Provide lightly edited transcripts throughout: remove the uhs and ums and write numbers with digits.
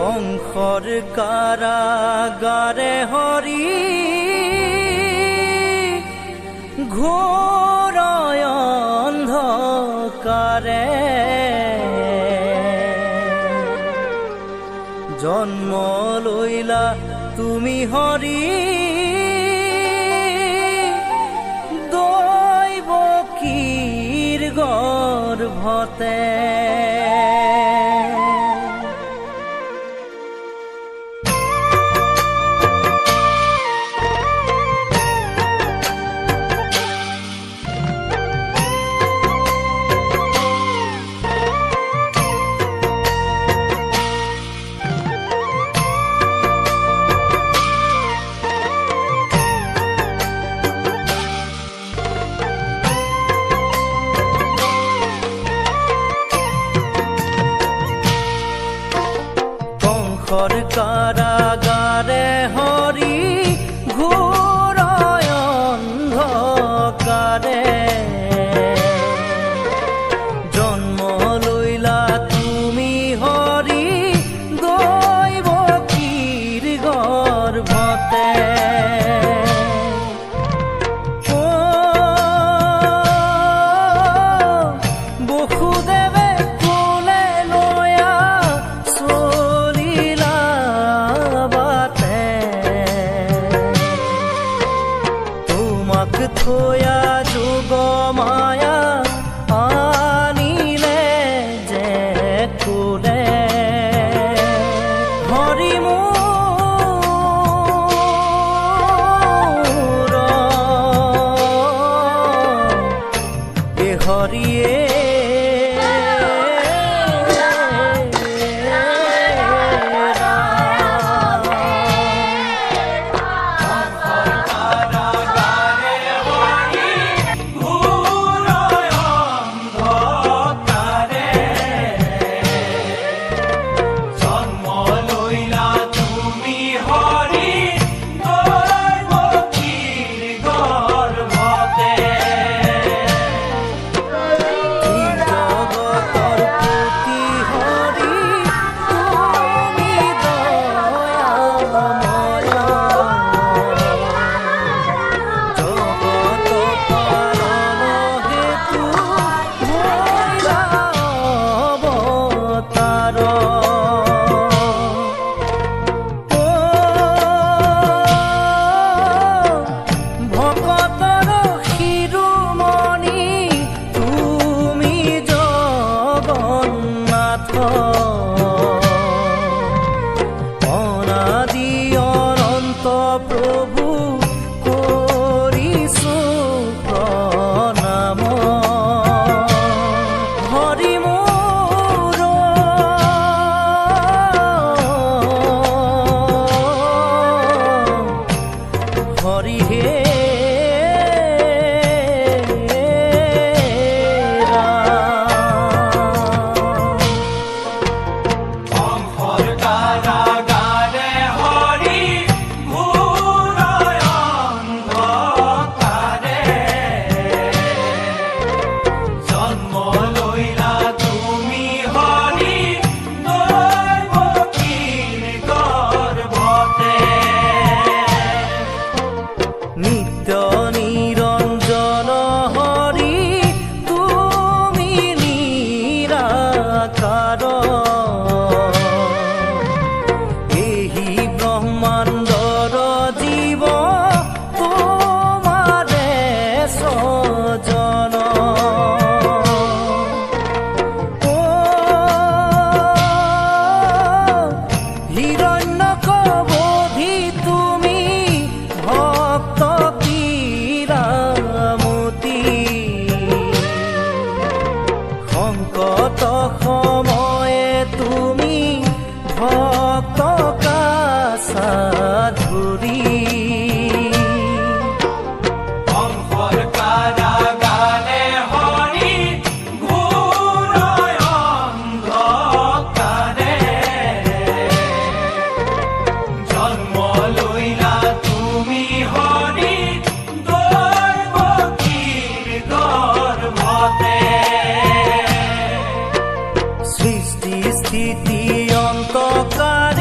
কংসৰ কাৰাগাৰে হৰি ঘোৰ অন্ধকাৰে জন্ম লৈলা তুমি হৰি দৈৱকীৰ গৰ্ভতে কাৰাগাৰে হৰি ঘোৰ অন্ধকাৰে জন্ম লইলা তুমি হৰি দৈৱকীৰ গৰ্ভতে বসুদেৱে কোলে লয়া থয়া যোগ মায়া আনিলে যে কোলে হৰি মোৰ এ হৰিয়ে অনাদি অনন্ত প্ৰভু কৰিছো প্ৰণাম হৰি মোৰ হৰি হে নিত্য নিৰঞ্জন হৰি তুমি নিৰাকাৰ এহি ব্ৰহ্মাণ্ডৰ জীৱ তোমাৰে স্বজন হিৰণ্যকবধি তুমি ভক্ত সংকট সময়ে তুমি ভক্ত কাছা ধৰি সৃষ্টি স্থিতি অন্তকাৰী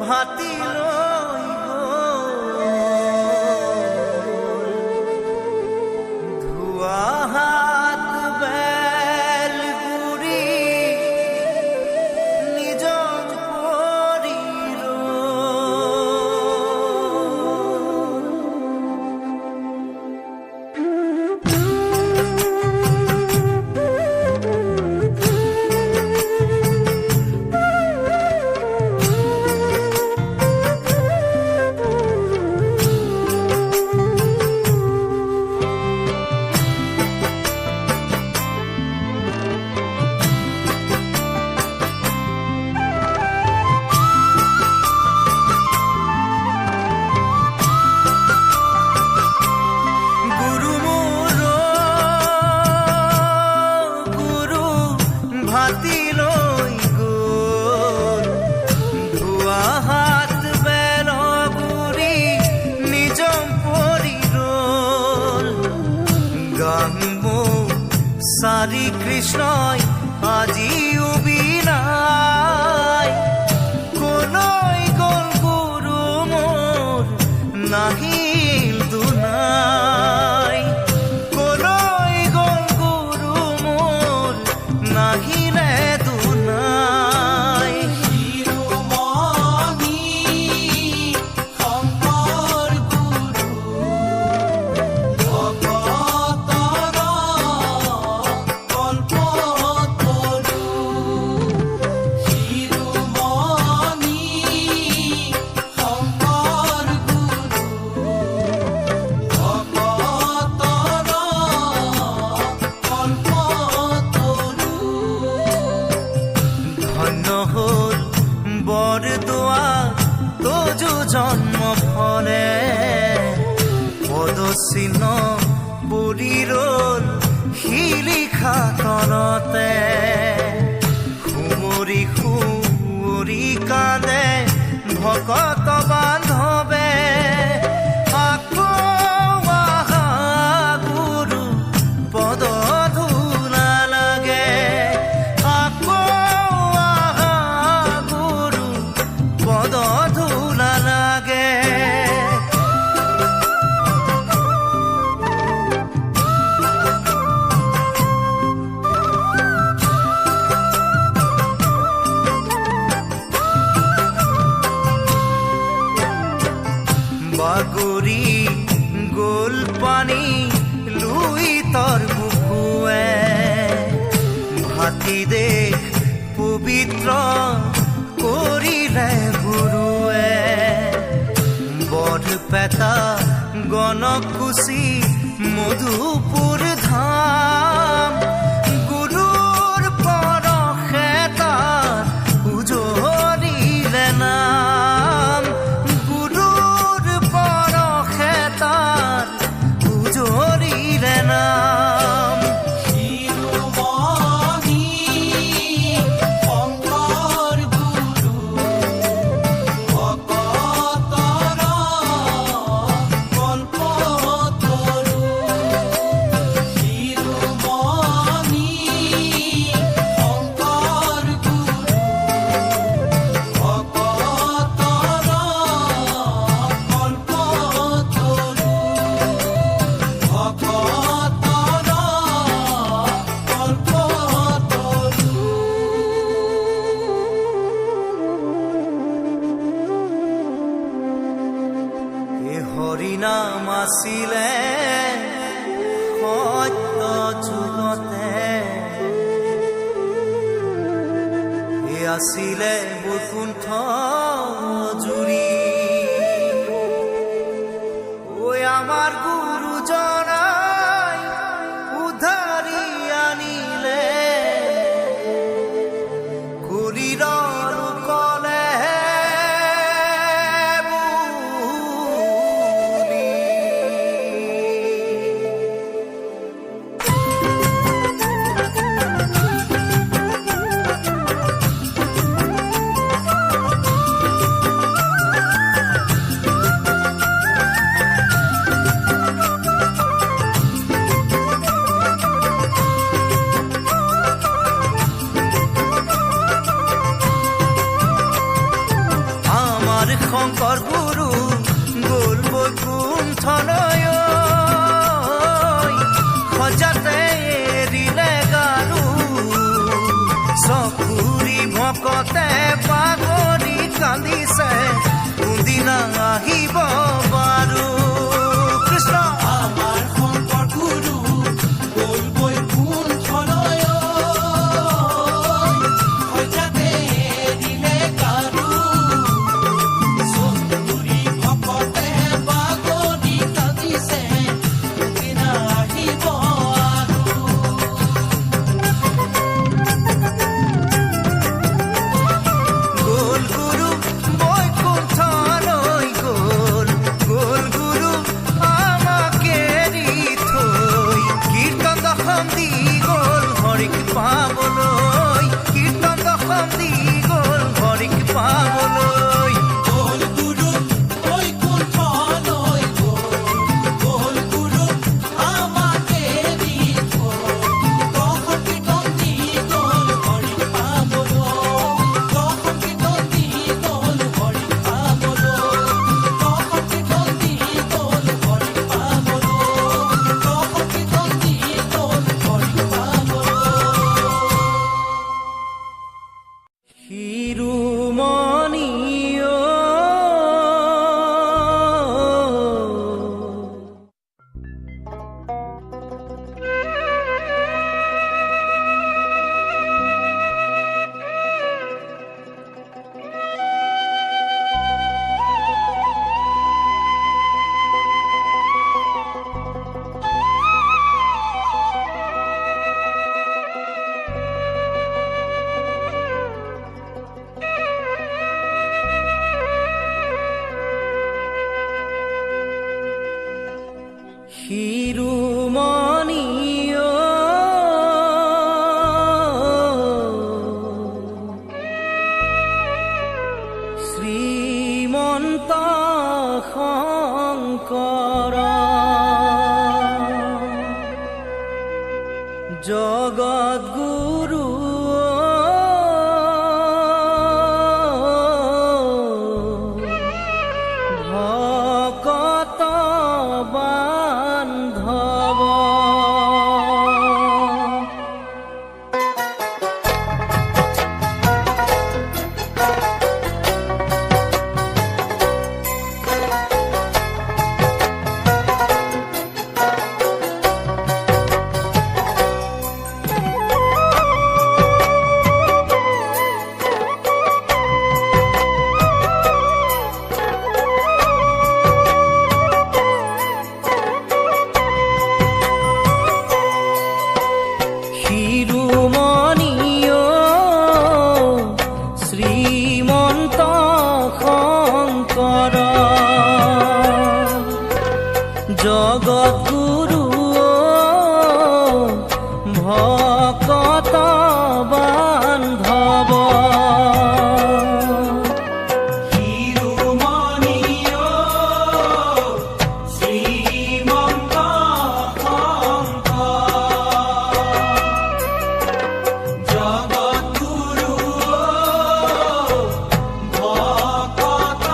ভাতি লৈ ধোৱা হাত বেল গুৰি নিজৰ শৰীৰ ভাতি লৈ গ'ল ধোৱা হাত বেল গুৰি নিজম পৰি ৰ'ল গামো চাৰি কৃষ্ণই আজিও বিনাই কলৈ গ'ল গুৰু মোৰ নাহিল দুনাই কলৈ গ'ল গুৰু মোৰ নাহিলে দুনাই শিৰোমণি শংকৰ গুৰু ভকতৰ কল্পতৰু শিৰোমণি শংকৰ গুৰু ভকতৰ কল্পতৰু ধন্য হ'ল বৰদোৱা তজু জন্ম ফলে পদচিহ্ন পৰি ৰ'ল শিলিখা তলতে সুমৰি সুঁৱৰি কান্দে ভকত বান্ধৱে আকৌ আহা গুৰু পদ ধূলা লাগে আকৌ আহা গুৰু পদ ধূলা লাগে বাগৰি গ'ল পানী লুই তৰ বুকুৱে ভাতি দেশ পবিত্ৰ কৰিলে গুৰুৱে বৰপেটা গণকুচি মধুপুৰ ধাম গুৰুৰ পৰশে তাৰ উজলিলে নাম গুৰুৰ পৰশে তাৰ উজলিলে নাম শিৰোমণি শংকৰ গুৰু ভকতৰ কল্পতৰু শিৰোমণি শংকৰ গুৰু ভকতৰ কল্পতৰু হৰিনাম আছিলে সত্য যুগতে আছিলে বৈকুণ্ঠ জুৰি ঐ আমাৰ গুৰুজনাই উদ্ধাৰি আনিলে শৰীৰৰ কলে আমাৰ শংকৰ গুৰু গ'ল বৈকুণ্ঠলৈ সজাতে এৰিলে গাৰু চকুৰি ভকতে বাগৰি কান্দিছে কোনদিনা আহিব বাৰু কৃষ্ণ আমাৰ শংকৰ গুৰু গ'ল বৈকুণ্ঠলৈ সজাতে এৰিলে গাৰু চকুৰি ভকতে বাগৰি কান্দিছে কোনদিনা আহিব আৰু গ'ল গুৰু বৈকুণ্ঠলৈ গ'ল গুৰু আমাক এৰি থৈ কীৰ্তন দশম দি গ'ল হৰিক পাবলৈ কীৰ্তন দশম দি গ'ল হৰিক পাবলৈ গ'ল গুৰু বৈকুণ্ঠলৈ গ'ল গুৰু আমাক এৰি থৈ দশম কীৰ্তন দি গ'ল হৰিক পাবলৈ দশম কীৰ্তন দি গ'ল হৰিক পাবলৈ দশম কীৰ্তন দি গ'ল হৰিক পাবলৈ দশম কীৰ্তন দি গ'ল হৰিক পাবলৈ শিৰোমণি শিৰোমণি শ্ৰীমন্ত শংকৰ জগদ্গুৰু ভকত বান্ধৱ শিৰোমণি শ্ৰীমন্ত শংকৰ জগদ্গুৰু ভকত বান্ধৱ শিৰোমণি শ্ৰীমন্ত শংকৰ জগদ্গুৰু ভকত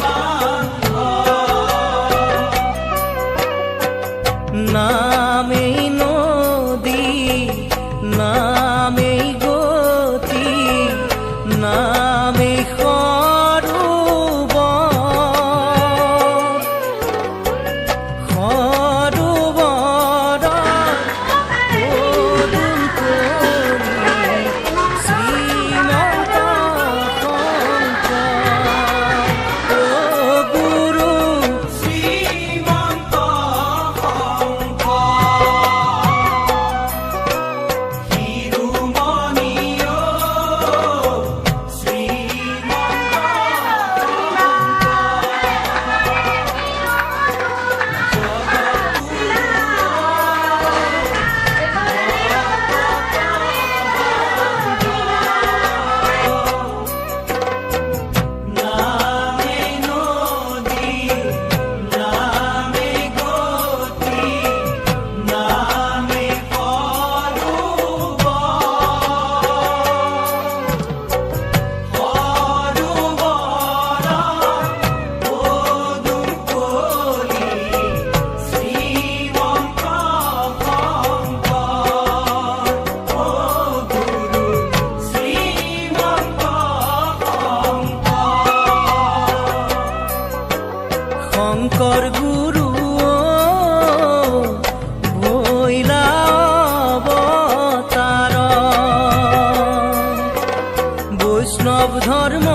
বান্ধৱ শঙ্কৰ গুৰু ভৈলা অবতাৰ বৈষ্ণব ধৰ্ম